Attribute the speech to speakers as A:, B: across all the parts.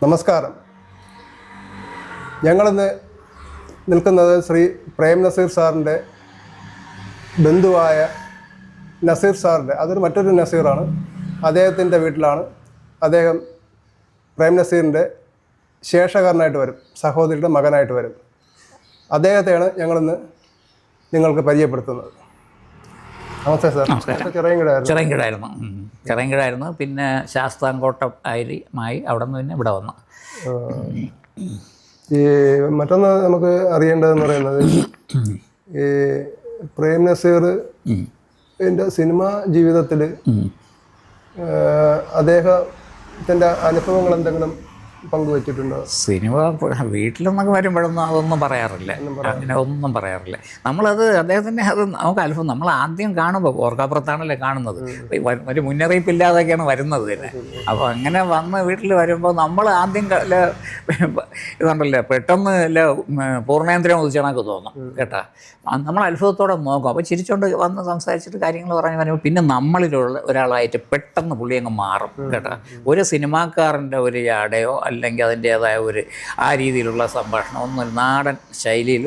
A: നമസ്കാരം. ഞങ്ങളിന്ന് നിൽക്കുന്നത് ശ്രീ പ്രേം നസീർ സാറിൻ്റെ ബന്ധുവായ നസീർ സാറിൻ്റെ മറ്റൊരു നസീറാണ്. അദ്ദേഹത്തിൻ്റെ വീട്ടിലാണ്. അദ്ദേഹം പ്രേം നസീറിൻ്റെ ശേഷകാരനായിട്ട് വരും, സഹോദരിയുടെ മകനായിട്ട് വരും. അദ്ദേഹത്തെയാണ് ഞങ്ങളിന്ന് നിങ്ങൾക്ക് പരിചയപ്പെടുത്തുന്നത്. നമസ്തേ സാർ.
B: ചിറയൻകിടായിരുന്നു. പിന്നെ ശാസ്താംകോട്ടം ആയി അവിടെ നിന്ന് പിന്നെ ഇവിടെ വന്നു.
A: ഈ മറ്റൊന്ന് നമുക്ക് അറിയേണ്ടതെന്ന് പറയുന്നത്, ഈ പ്രേം നസീർ എൻ്റെ സിനിമാ ജീവിതത്തിൽ അദ്ദേഹത്തിൻ്റെ അനുഭവങ്ങൾ എന്തെങ്കിലും പങ്കുവച്ചിട്ടുണ്ടോ?
B: സിനിമ വീട്ടിലെന്നൊക്കെ വരുമ്പോഴൊന്നും അതൊന്നും പറയാറില്ല, അങ്ങനെ ഒന്നും പറയാറില്ല. നമ്മളത് അദ്ദേഹത്തിൻ്റെ നമുക്ക് അത്ഭുതം. നമ്മൾ ആദ്യം കാണുമ്പോൾ ഓർക്കാപ്പുറത്താണല്ലേ കാണുന്നത്, ഒരു മുന്നറിയിപ്പില്ലാതൊക്കെയാണ് വരുന്നത് തന്നെ. അപ്പോൾ അങ്ങനെ വന്ന് വീട്ടിൽ വരുമ്പോൾ നമ്മൾ ആദ്യം ഇതുണ്ടല്ലോ, പെട്ടെന്ന് പൂർണ്ണേന്ദ്രം ഉദിച്ചണക്ക് തോന്നും കേട്ടാ. നമ്മൾ അത്ഭുതത്തോടെ നോക്കും. അപ്പോൾ ചിരിച്ചോണ്ട് വന്ന് സംസാരിച്ചിട്ട് കാര്യങ്ങൾ പറഞ്ഞു വരുമ്പോൾ പിന്നെ നമ്മളിലുള്ള ഒരാളായിട്ട് പെട്ടെന്ന് പുള്ളി അങ്ങ് മാറും കേട്ടാ. ഒരു സിനിമാക്കാരൻ്റെ ഒരു ജാടയോ അല്ലെങ്കിൽ അതിൻ്റേതായ ആ രീതിയിലുള്ള സംഭാഷണം ഒന്നും നാടൻ ശൈലിയിൽ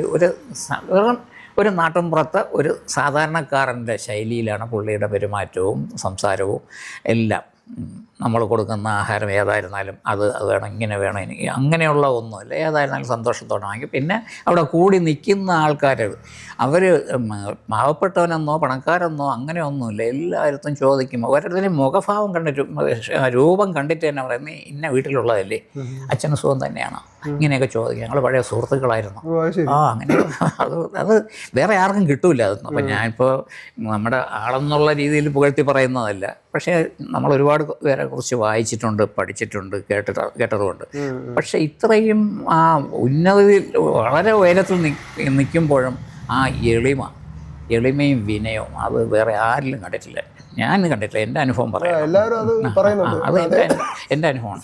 B: ഒരു നാട്ടിൻപുറത്ത് ഒരു സാധാരണക്കാരൻ്റെ ശൈലിയിലാണ് പുള്ളിയുടെ പെരുമാറ്റവും സംസാരവും എല്ലാം. നമ്മൾ കൊടുക്കുന്ന ആഹാരം ഏതായിരുന്നാലും അത് വേണം, ഇങ്ങനെ വേണം, എനിക്ക് അങ്ങനെയുള്ള ഒന്നുമില്ല. ഏതായിരുന്നാലും സന്തോഷത്തോടാണെങ്കിൽ പിന്നെ അവിടെ കൂടി നിൽക്കുന്ന ആൾക്കാർ അവർ പാവപ്പെട്ടവനെന്നോ പണക്കാരെന്നോ അങ്ങനെ ഒന്നുമില്ല. എല്ലായിടത്തും ചോദിക്കും. ഓരോരുത്തരും മുഖഭാവം കണ്ടിട്ട്, രൂപം കണ്ടിട്ട് തന്നെ പറയുന്നത് ഇന്ന വീട്ടിലുള്ളതല്ലേ, അച്ഛന് സുഖം തന്നെയാണ്, ഇങ്ങനെയൊക്കെ ചോദിക്കും. ഞങ്ങൾ പഴയ സുഹൃത്തുക്കളായിരുന്നു. അങ്ങനെ അത് വേറെ ആർക്കും കിട്ടൂല അതൊന്നും. അപ്പം ഞാനിപ്പോൾ നമ്മുടെ ആളെന്നുള്ള രീതിയിൽ പുകഴ്ത്തി പറയുന്നതല്ല. പക്ഷേ നമ്മൾ ഒരുപാട് പേരെ കുറിച്ച് വായിച്ചിട്ടുണ്ട്, പഠിച്ചിട്ടുണ്ട്, കേട്ടതുകൊണ്ട്. പക്ഷെ ഇത്രയും ഉന്നതിയിൽ വളരെ ഉയരത്തിൽ നിൽക്കുമ്പോഴും എളിമയും വിനയവും അത് വേറെ ആരിലും കണ്ടിട്ടില്ല. ഞാൻ കണ്ടിട്ടില്ല. എൻ്റെ അനുഭവം പറയാം. അത് എൻ്റെ അനുഭവമാണ്.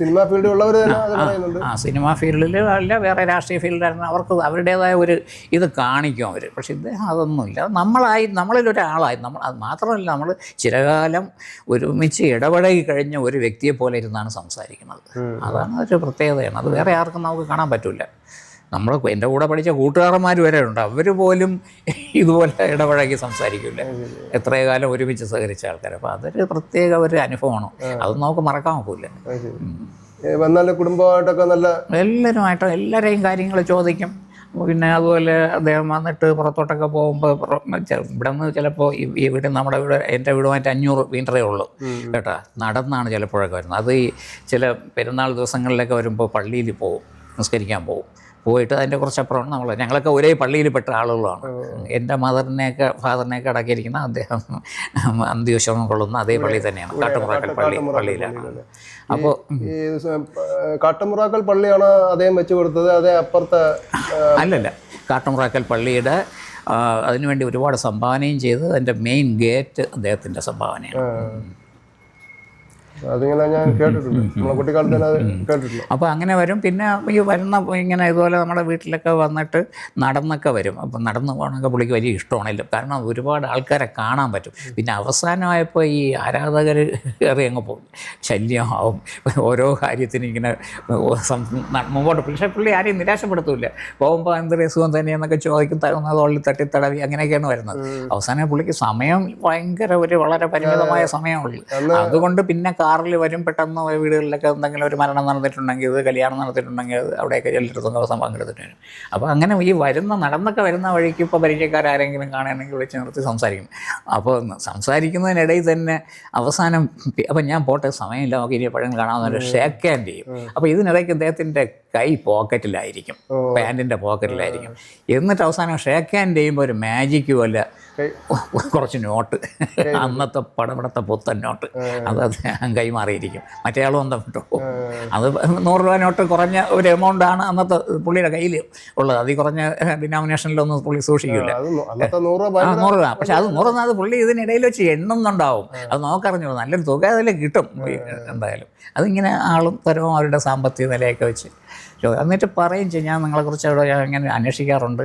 B: സിനിമാ ഫീൽഡിൽ അല്ല, വേറെ രാഷ്ട്രീയ ഫീൽഡിലായിരുന്നു. അവർക്ക് അവരുടേതായ ഒരു ഇത് കാണിക്കും അവർ. പക്ഷെ ഇദ്ദേഹം അതൊന്നുമില്ല. നമ്മളിലൊരാളായി. അത് മാത്രമല്ല, നമ്മൾ ചിരകാലം ഒരുമിച്ച് ഇടപഴകി കഴിഞ്ഞ ഒരു വ്യക്തിയെ പോലെ ഇരുന്നാണ് സംസാരിക്കുന്നത്. അതാണ് ഒരു പ്രത്യേകതയാണ്. അത് വേറെ ആർക്കും നമുക്ക് കാണാൻ പറ്റില്ല. എൻ്റെ കൂടെ പഠിച്ച കൂട്ടുകാരന്മാർ വരെ ഉണ്ട്. അവർ പോലും ഇതുപോലെ ഇടപഴകി സംസാരിക്കില്ല. എത്രയോ കാലം ഒരുമിച്ച് സഹകരിച്ച ആൾക്കാർ. അപ്പോൾ അതൊരു പ്രത്യേക ഒരു അനുഭവമാണ്. അത് നമുക്ക് മറക്കാൻ നോക്കില്ല.
A: കുടുംബമായിട്ടൊക്കെ
B: എല്ലാവരുമായിട്ടും എല്ലാവരെയും കാര്യങ്ങൾ ചോദിക്കും. പിന്നെ അതുപോലെ അദ്ദേഹം വന്നിട്ട് പുറത്തോട്ടൊക്കെ പോകുമ്പോൾ ഇവിടെ നിന്ന് ചിലപ്പോൾ ഈ വീട് നമ്മുടെ വീട് എൻ്റെ വീടുമായിട്ട് 500 മീറ്ററേ ഉള്ളൂ കേട്ടോ. നടന്നാണ് ചിലപ്പോഴൊക്കെ വരുന്നത്. അത് ചില പെരുന്നാൾ ദിവസങ്ങളിലൊക്കെ വരുമ്പോൾ പള്ളിയിൽ പോകും, നിസ്കരിക്കാൻ പോയിട്ട് അതിൻ്റെ കുറച്ചപ്പുറമാണ് ഞങ്ങളൊക്കെ ഒരേ പള്ളിയിൽ പെട്ട ആളുകളാണ്. എൻ്റെ ഫാദറിനെയൊക്കെ അടക്കിയിരിക്കുന്ന അദ്ദേഹം അന്ത്യവിശ്രമം കൊള്ളുന്ന അതേ പള്ളി തന്നെയാണ്, കാട്ടുമുറാക്കൽ പള്ളിയിലാണ്. അപ്പോൾ
A: കാട്ടുമുറാക്കൽ പള്ളിയാണ് അദ്ദേഹം വെച്ച് കൊടുത്തത്. അതേ അപ്പുറത്തെ
B: അല്ലല്ല, കാട്ടുമുറാക്കൽ പള്ളിയുടെ അതിനുവേണ്ടി ഒരുപാട് സംഭാവനയും ചെയ്ത് അതിൻ്റെ മെയിൻ ഗേറ്റ് അദ്ദേഹത്തിൻ്റെ സംഭാവനയാണ്.
A: അതിങ്ങനെ ഞാൻ കേട്ടിട്ടുണ്ട്, നമ്മളെ കുട്ടിക്കാലത്ത് തന്നെ അത് കേട്ടിട്ടുണ്ട്.
B: അപ്പോൾ അങ്ങനെ വരും. പിന്നെ ഈ വരുന്ന ഇങ്ങനെ ഇതുപോലെ നമ്മുടെ വീട്ടിലൊക്കെ വന്നിട്ട് നടന്നൊക്കെ വരും. അപ്പം നടന്നു പോകണമെങ്കിൽ പുള്ളിക്ക് വലിയ ഇഷ്ടമാണല്ലോ, കാരണം ഒരുപാട് ആൾക്കാരെ കാണാൻ പറ്റും. പിന്നെ അവസാനമായപ്പോൾ ഈ ആരാധകർ കയറി അങ്ങ് പോകും, ശല്യമാവും. ഓരോ കാര്യത്തിനും ഇങ്ങനെ മുമ്പോട്ട്. പക്ഷേ പുള്ളി ആരെയും നിരാശപ്പെടുത്തില്ല. പോകുമ്പോൾ എന്ത് രസവും തന്നെയെന്നൊക്കെ ചോദിക്കും, തള്ളിൽ തട്ടിത്തടവി അങ്ങനെയൊക്കെയാണ് വരുന്നത്. അവസാനം പുള്ളിക്ക് സമയം വളരെ പരിമിതമായ സമയമുള്ളൂ. അതുകൊണ്ട് പിന്നെ കാറിൽ വരും. പെട്ടെന്ന് വീടുകളിലൊക്കെ എന്തെങ്കിലും ഒരു മരണം നടന്നിട്ടുണ്ടെങ്കിൽ, കല്യാണം നടത്തിയിട്ടുണ്ടെങ്കിൽ അവിടെയൊക്കെ എല്ലായിടത്തും ദിവസം പങ്കെടുത്തിട്ട് വരും. അപ്പോൾ അങ്ങനെ ഈ നടന്നൊക്കെ വരുന്ന വഴിക്ക് ഇപ്പോൾ പരിചയക്കാരെങ്കിലും കാണുകയാണെങ്കിൽ വിളിച്ച് നിർത്തി സംസാരിക്കും. അപ്പോൾ സംസാരിക്കുന്നതിനിടയിൽ തന്നെ അവസാനം അപ്പം ഞാൻ പോട്ടെ, സമയമില്ല, നമുക്ക് ഇനി എപ്പോഴും കാണാമെന്നൊരു ഷേക്ക് ഹാൻഡ് ചെയ്യും. അപ്പോൾ ഇതിനിടയ്ക്ക് അദ്ദേഹത്തിൻ്റെ കൈ പോക്കറ്റിലായിരിക്കും, പാൻറ്റിൻ്റെ പോക്കറ്റിലായിരിക്കും. എന്നിട്ട് അവസാനം ഷേക്ക് ഹാൻഡ് ചെയ്യുമ്പോൾ ഒരു മാജിക്ക് പോലെ കുറച്ച് നോട്ട്, അന്നത്തെ പടപടത്തെ പുത്തൻ നോട്ട്, അത് കൈമാറിയിരിക്കും. മറ്റേ ആളും എന്താ കേട്ടോ, അത് 100 രൂപ നോട്ട് കുറഞ്ഞ ഒരു എമൗണ്ടാണ് അന്നത്തെ പുള്ളിയുടെ കയ്യിൽ ഉള്ളത്. അത് കുറഞ്ഞ ഡിനോമിനേഷനിലൊന്നും പുള്ളി സൂക്ഷിക്കില്ല. 100 രൂപ. പക്ഷെ അത് 100 അത് പുള്ളി ഇതിനിടയിൽ വെച്ച് എണ്ണുന്നുണ്ടാവും. അത് നോക്കറിഞ്ഞു നല്ലൊരു തുക അതിൽ കിട്ടും എന്തായാലും. അതിങ്ങനെ ആളും തരവും അവരുടെ സാമ്പത്തിക നിലയൊക്കെ വെച്ച് എന്നിട്ട് പറയും ചെയ്യും, ഞാൻ നിങ്ങളെക്കുറിച്ച് അവിടെ ഇങ്ങനെ അന്വേഷിക്കാറുണ്ട്,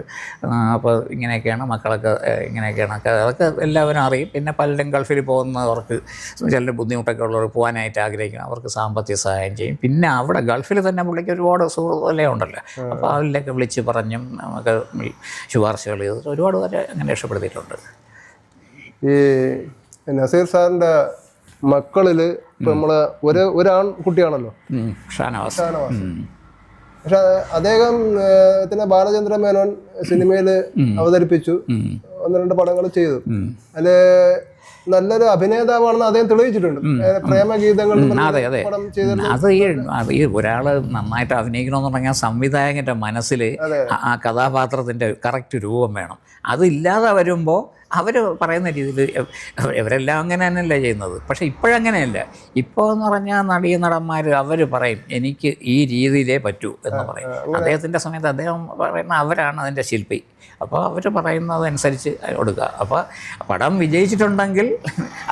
B: അപ്പോൾ ഇങ്ങനെയൊക്കെയാണ് മക്കളൊക്കെ, ഇങ്ങനെയൊക്കെയാണ് അതൊക്കെ എല്ലാവരും അറിയും. പിന്നെ പലരും ഗൾഫിൽ പോകുന്നവർക്ക് ചില ബുദ്ധിമുട്ടൊക്കെ ഉള്ളവർ പോകാനായിട്ട് ആഗ്രഹിക്കണം, അവർക്ക് സാമ്പത്തിക സഹായം ചെയ്യും. പിന്നെ അവിടെ ഗൾഫിൽ തന്നെ പുള്ളിക്ക് ഒരുപാട് സുഹൃത്തുക്കളെ ഉണ്ടല്ലോ, അപ്പോൾ അതിലൊക്കെ വിളിച്ച് പറഞ്ഞും നമുക്ക് ശുപാർശകൾ ചെയ്തിട്ട് ഒരുപാട് പേരെ അങ്ങനെ രക്ഷപ്പെടുത്തിയിട്ടുണ്ട്.
A: ഈ നസീർ സാറിൻ്റെ മക്കളിൽ ഇപ്പം നമ്മളെ ഒരാൺകുട്ടിയാണല്ലോ
B: ഷാനവാസ്.
A: പക്ഷെ അദ്ദേഹം ബാലചന്ദ്ര മേനോൻ സിനിമയിൽ അവതരിപ്പിച്ചു, 1-2 പടങ്ങൾ ചെയ്തു. അതില് നല്ലൊരു അഭിനേതാവാണെന്ന് അദ്ദേഹം തെളിയിച്ചിട്ടുണ്ട്. പ്രേമഗീതങ്ങൾ പടം ചെയ്തിട്ടുണ്ട്.
B: അത് ഈ ഒരാൾ നന്നായിട്ട് അഭിനയിക്കണമെന്ന് പറഞ്ഞാൽ സംവിധായകൻ്റെ മനസ്സിൽ ആ കഥാപാത്രത്തിൻ്റെ കറക്റ്റ് രൂപം വേണം. അതില്ലാതെ വരുമ്പോൾ അവർ പറയുന്ന രീതിയിൽ ഇവരെല്ലാം അങ്ങനെ തന്നെയല്ലേ ചെയ്യുന്നത്. പക്ഷേ ഇപ്പോഴങ്ങനെയല്ല. ഇപ്പോൾ എന്ന് പറഞ്ഞാൽ നടന്മാർ അവർ പറയും എനിക്ക് ഈ രീതിയിലേ പറ്റൂ എന്ന് പറയും. അദ്ദേഹത്തിൻ്റെ സമയത്ത് അദ്ദേഹം പറയുന്ന അവരാണ് അതിൻ്റെ ശില്പി. അപ്പോൾ അവർ പറയുന്നതനുസരിച്ച് കൊടുക്കുക. അപ്പോൾ പടം വിജയിച്ചിട്ടുണ്ടെങ്കിൽ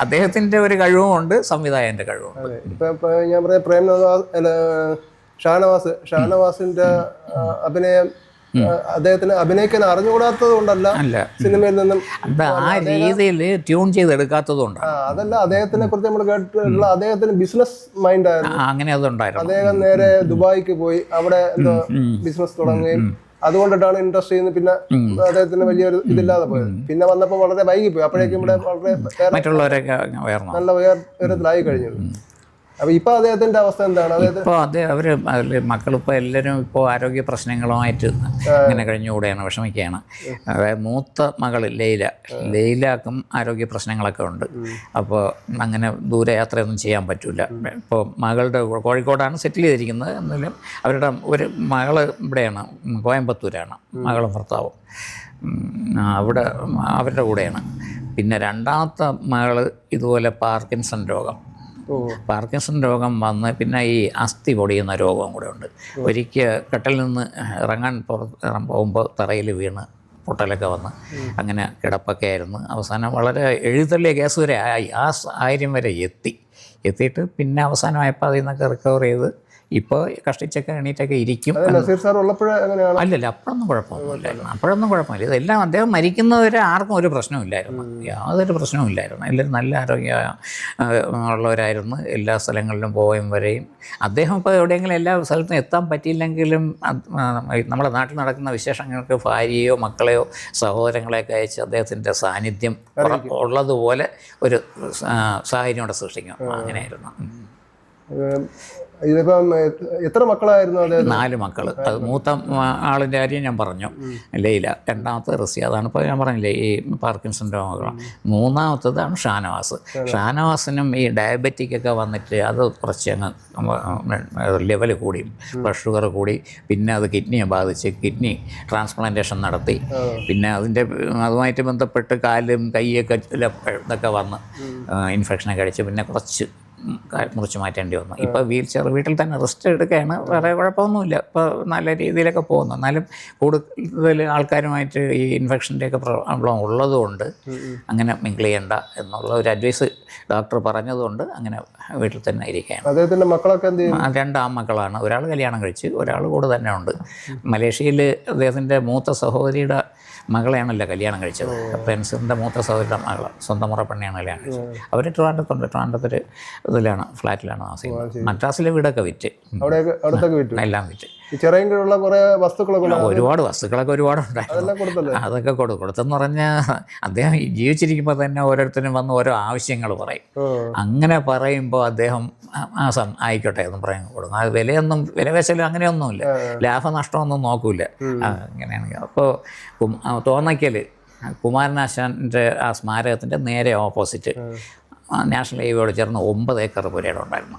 B: അദ്ദേഹത്തിൻ്റെ ഒരു കഴിവുമുണ്ട്, സംവിധായകൻ്റെ കഴിവുമുണ്ട്.
A: ഇപ്പം ഞാൻ പറയാം ഷാനവാസിൻ്റെ അഭിനയം അദ്ദേഹത്തിന് അഭിനയിക്കാൻ അറിഞ്ഞുകൂടാത്തത് കൊണ്ടല്ല, സിനിമയിൽ നിന്നും
B: ആ രീതിയിൽ ട്യൂൺ ചെയ്തെടുക്കാത്തത് കൊണ്ടാണ്.
A: അതല്ല, അദ്ദേഹത്തിനെ കുറിച്ച് നമ്മൾ കേട്ടിട്ടുള്ള അദ്ദേഹത്തിന് ബിസിനസ് മൈൻഡ് ആയിരുന്നു.
B: അങ്ങനെ അതുണ്ടായിരുന്നു.
A: അദ്ദേഹം നേരെ ദുബായിക്ക് പോയി അവിടെ എന്തോ ബിസിനസ് തുടങ്ങുകയും അതുകൊണ്ടിട്ടാണ് ഇൻഡസ്ട്രിയിൽ നിന്ന് പിന്നെ അദ്ദേഹത്തിന് വലിയൊരു ഇതില്ലാതെ പോയത്. പിന്നെ വന്നപ്പോൾ വളരെ വൈകിപ്പോയി. അപ്പോഴേക്കും ഇവിടെ വളരെ
B: മറ്റുള്ളവരൊക്കെ
A: നല്ല ഉയരത്തിലായി കഴിഞ്ഞു. അപ്പോൾ ഇപ്പോൾ അദ്ദേഹത്തിൻ്റെ അവസ്ഥ എന്താണ്?
B: ഇപ്പോൾ അവർ മക്കളിപ്പോൾ എല്ലാവരും ഇപ്പോൾ ആരോഗ്യ പ്രശ്നങ്ങളുമായിട്ട് ഇങ്ങനെ കഴിഞ്ഞുകൂടെയാണ്, വിഷമിക്കുകയാണ്. അതായത് മൂത്ത മകൾ ലൈലാക്കും ആരോഗ്യ പ്രശ്നങ്ങളൊക്കെ ഉണ്ട്. അപ്പോൾ അങ്ങനെ ദൂരയാത്രയൊന്നും ചെയ്യാൻ പറ്റില്ല. ഇപ്പോൾ മകളുടെ കോഴിക്കോടാണ് സെറ്റിൽ ചെയ്തിരിക്കുന്നത്. എന്നാലും അവരുടെ ഒരു മകൾ ഇവിടെയാണ്, കോയമ്പത്തൂരാണ് മകളും ഭർത്താവും. അവിടെ അവരുടെ കൂടെയാണ്. പിന്നെ രണ്ടാമത്തെ മകൾ ഇതുപോലെ പാർക്കിൻസൺ രോഗം വന്ന് പിന്നെ ഈ അസ്ഥി പൊടിയുന്ന രോഗവും കൂടെ ഉണ്ട്. ഒരിക്കൽ കെട്ടിൽ നിന്ന് ഇറങ്ങാൻ പോകുമ്പോൾ തറയിൽ വീണ് പൊട്ടലൊക്കെ വന്ന് അങ്ങനെ കിടപ്പൊക്കെ ആയിരുന്നു. അവസാനം വളരെ എഴുതള്ളിയ കേസ് വരെ ആയി, ആ സാഹചര്യം വരെ എത്തിയിട്ട് പിന്നെ അവസാനമായപ്പോൾ അതിൽ നിന്നൊക്കെ റിക്കവർ ചെയ്ത് ഇപ്പോൾ കഷ്ടിച്ചൊക്കെ എണീറ്റൊക്കെ ഇരിക്കും. അല്ലല്ല, അപ്പോഴൊന്നും കുഴപ്പമില്ല. ഇതെല്ലാം അദ്ദേഹം മരിക്കുന്നവരെ ആർക്കും ഒരു പ്രശ്നമില്ലായിരുന്നു, യാതൊരു പ്രശ്നവും ഇല്ലായിരുന്നു. എല്ലാവരും നല്ല ആരോഗ്യ ഉള്ളവരായിരുന്നു. എല്ലാ സ്ഥലങ്ങളിലും പോവുകയും വരെയും. അദ്ദേഹം ഇപ്പോൾ എവിടെയെങ്കിലും എല്ലാ സ്ഥലത്തും എത്താൻ പറ്റിയില്ലെങ്കിലും നമ്മുടെ നാട്ടിൽ നടക്കുന്ന വിശേഷങ്ങൾക്ക് ഭാര്യയോ മക്കളെയോ സഹോദരങ്ങളെയൊക്കെ അയച്ച് അദ്ദേഹത്തിൻ്റെ സാന്നിധ്യം ഉള്ളതുപോലെ ഒരു സാഹചര്യം അവിടെ സൃഷ്ടിക്കും. അങ്ങനെയായിരുന്നു.
A: ഇതിപ്പം എത്ര മക്കളായിരുന്നു?
B: 4 മക്കൾ. അത് മൂത്ത ആളിൻ്റെ കാര്യം ഞാൻ പറഞ്ഞു, ലൈല. രണ്ടാമത്തെ റസിയ, അതാണ് ഇപ്പോൾ ഞാൻ പറഞ്ഞില്ലേ ഈ പാർക്കിൻസൺ രോഗമാണ്. മൂന്നാമത്തതാണ് ഷാനവാസിനും ഈ ഡയബറ്റിക്കൊക്കെ വന്നിട്ട് അത് കുറച്ച് അങ്ങ് ലെവൽ കൂടി, ബ്ലഡ് ഷുഗർ കൂടി. പിന്നെ അത് കിഡ്നിയെ ബാധിച്ച് കിഡ്നി ട്രാൻസ്പ്ലാന്റേഷൻ നടത്തി. പിന്നെ അതുമായിട്ട് ബന്ധപ്പെട്ട് കാലും കൈയൊക്കെ ഇതൊക്കെ വന്ന് ഇൻഫെക്ഷനൊക്കെ അടിച്ച് പിന്നെ കുറച്ച് മുറിച്ച് മാറ്റേണ്ടി വന്നു. ഇപ്പോൾ വീട്ടിൽ തന്നെ റെസ്റ്റ് എടുക്കുകയാണ്. വേറെ കുഴപ്പമൊന്നുമില്ല. ഇപ്പോൾ നല്ല രീതിയിലൊക്കെ പോകുന്നു. എന്നാലും കൂടുതൽ ആൾക്കാരുമായിട്ട് ഈ ഇൻഫെക്ഷൻ്റെയൊക്കെ പ്രോബ്ലം ഉള്ളതുകൊണ്ട് അങ്ങനെ മിങ്കിൾ ചെയ്യണ്ട എന്നുള്ള ഒരു അഡ്വൈസ് ഡോക്ടർ പറഞ്ഞതുകൊണ്ട് അങ്ങനെ വീട്ടിൽ തന്നെ ഇരിക്കുകയാണ്.
A: അദ്ദേഹത്തിൻ്റെ മക്കളൊക്കെ
B: 2 ആൺമക്കളാണ്. ഒരാൾ കല്യാണം കഴിച്ച്, ഒരാൾ കൂടെ തന്നെ ഉണ്ട്. മലേഷ്യയിൽ അദ്ദേഹത്തിൻ്റെ മൂത്ത സഹോദരിയുടെ മകളെയാണല്ലോ കല്യാണം കഴിച്ചത്. ഫ്രണ്ട്സിൻ്റെ മൂത്ത സഹോദരിയുടെ മകൾ, സ്വന്തം മുറപ്പെണ്ണെയാണ് കല്യാണം കഴിച്ചത്. അവർ ട്രിവാൻഡ്രത്തൊരു ഇതിലാണ്, ഫ്ലാറ്റിലാണ് താമസിക്കുന്നത്. മദ്രാസിലെ വീടൊക്കെ വിറ്റ്, എല്ലാം വിറ്റ്. ഒരുപാട് വസ്തുക്കളൊക്കെ ഒരുപാടുണ്ടായിരുന്നു. അതൊക്കെ കൊടുത്തെന്ന് പറഞ്ഞാൽ അദ്ദേഹം ജീവിച്ചിരിക്കുമ്പോൾ തന്നെ ഓരോരുത്തരും വന്ന് ഓരോ ആവശ്യങ്ങൾ പറയും. അങ്ങനെ പറയുമ്പോൾ അദ്ദേഹം ആയിക്കോട്ടെ എന്ന് പറയാൻ കൊടുക്കും. അത് വിലവെച്ചലും അങ്ങനെയൊന്നുമില്ല, ലാഭനഷ്ടമൊന്നും നോക്കൂല. അങ്ങനെയാണെങ്കിൽ അപ്പോൾ തോന്നയ്ക്കൽ കുമാരനാശാൻ്റെ ആ സ്മാരകത്തിൻ്റെ നേരെ ഓപ്പോസിറ്റ് നാഷണൽ ഹൈവേയോട് ചേർന്ന് 9 ഏക്കർ പുരയിടം ഉണ്ടായിരുന്നു.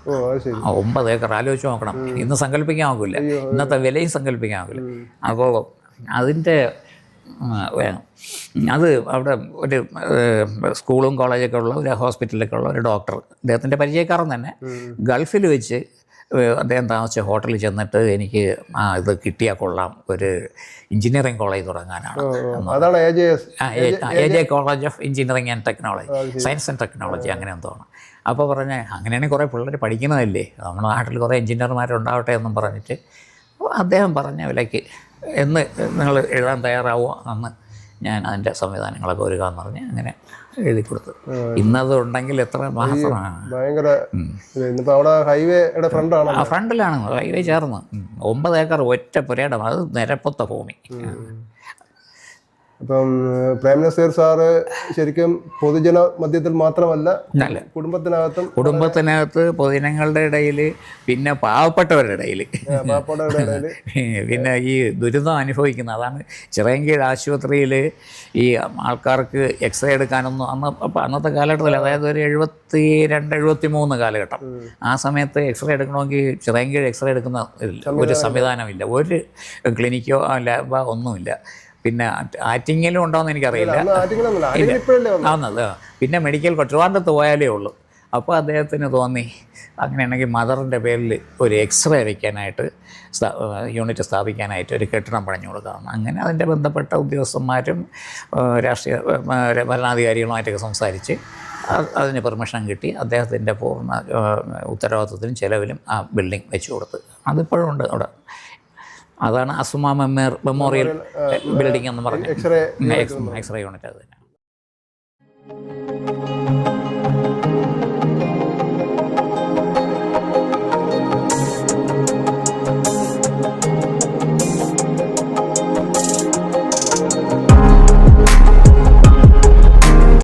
B: 9 ഏക്കർ ആലോചിച്ച് നോക്കണം. ഇന്ന് സങ്കല്പിക്കാൻ ആകില്ല, ഇന്നത്തെ വിലയും സങ്കല്പിക്കാൻ ആകില്ല. അപ്പോൾ അതിൻ്റെ അത് അവിടെ ഒരു സ്കൂളും കോളേജൊക്കെ ഉള്ള ഒരു ഹോസ്പിറ്റലൊക്കെ ഉള്ള ഒരു ഡോക്ടർ, അദ്ദേഹത്തിൻ്റെ പരിചയക്കാരൻ തന്നെ, ഗൾഫിൽ വെച്ച് അദ്ദേഹം താമസിച്ച ഹോട്ടലിൽ ചെന്നിട്ട് എനിക്ക് ഇത് കിട്ടിയാൽ കൊള്ളാം, ഒരു എഞ്ചിനീയറിംഗ് കോളേജ് തുടങ്ങാനാണ്. AJ college of engineering and technology, science and technology അങ്ങനെ എന്തോണം. അപ്പോൾ പറഞ്ഞ് അങ്ങനെയാണെങ്കിൽ കുറേ പിള്ളേർ പഠിക്കുന്നതല്ലേ, നമ്മുടെ നാട്ടിൽ കുറേ എഞ്ചിനീയർമാരുണ്ടാവട്ടെ എന്നും പറഞ്ഞിട്ട് അപ്പോൾ അദ്ദേഹം പറഞ്ഞ വിലയ്ക്ക് എന്ന് നിങ്ങൾ എഴുതാൻ തയ്യാറാവുമോ അന്ന് ഞാൻ അതിൻ്റെ സംവിധാനങ്ങളൊക്കെ ഒരുക്കാന്ന് പറഞ്ഞ് അങ്ങനെ എഴുതി കൊടുത്തു. ഇന്നത് ഉണ്ടെങ്കിൽ എത്ര മാസമാണ്.
A: ഭയങ്കര ഇന്നിപ്പോൾ അവിടെ ഹൈവേയുടെ ഫ്രണ്ടാണ്.
B: ആ ഫ്രണ്ടിലാണ് ഹൈവേ ചേർന്ന് 9 ഏക്കർ ഒറ്റ പുരയിടം, അത് നിരപ്പൊത്ത ഭൂമി.
A: അപ്പം പ്രേം നസീർ സാറ് ശരിക്കും പൊതുജന മധ്യത്തിൽ മാത്രമല്ല കുടുംബത്തിനകത്തും
B: പൊതുജനങ്ങളുടെ ഇടയിൽ, പിന്നെ പാവപ്പെട്ടവരുടെ ഇടയിൽ, പിന്നെ ഈ ദുരിതം അനുഭവിക്കുന്ന, അതാണ് ചിറയൻകീഴ് ആശുപത്രിയിൽ ഈ ആൾക്കാർക്ക് എക്സ്റേ എടുക്കാനൊന്നും അന്നത്തെ കാലഘട്ടത്തിൽ, അതായത് ഒരു 72-73 കാലഘട്ടം, ആ സമയത്ത് എക്സ്റേ എടുക്കണമെങ്കിൽ ചിറയൻകീഴ് എക്സ്റേ എടുക്കുന്ന ഒരു സംവിധാനമില്ല, ഒരു ക്ലിനിക്കോ ലാബോ ഒന്നുമില്ല. പിന്നെ ആറ്റിങ്ങലും ഉണ്ടോയെന്ന് എനിക്കറിയില്ല. ആവുന്നത് പിന്നെ മെഡിക്കൽ ട്രിവാൻഡ്രത്ത് പോയാലേ ഉള്ളൂ. അപ്പോൾ അദ്ദേഹത്തിന് തോന്നി അങ്ങനെയാണെങ്കിൽ മദറിൻ്റെ പേരിൽ ഒരു എക്സ്റേ വയ്ക്കാനായിട്ട് യൂണിറ്റ് സ്ഥാപിക്കാനായിട്ട് ഒരു കെട്ടിടം പണിഞ്ഞു കൊടുക്കാമെന്ന്. അങ്ങനെ അതിൻ്റെ ബന്ധപ്പെട്ട ഉദ്യോഗസ്ഥന്മാരും രാഷ്ട്രീയ ഭരണാധികാരികളുമായിട്ടൊക്കെ സംസാരിച്ച് അതിന് പെർമിഷൻ കിട്ടി. അദ്ദേഹത്തിൻ്റെ പൂർണ്ണ ഉത്തരവാദിത്വത്തിലും ചെലവിലും ആ ബിൽഡിംഗ് വെച്ച് കൊടുത്ത്. അതിപ്പോഴും ഉണ്ട് അവിടെ. അതാണ് അസുമ മെമ്മോറിയൽ ബിൽഡിംഗ് എന്ന് പറഞ്ഞത്. എക്സ്റേ യൂണിറ്റ് അത് തന്നെ.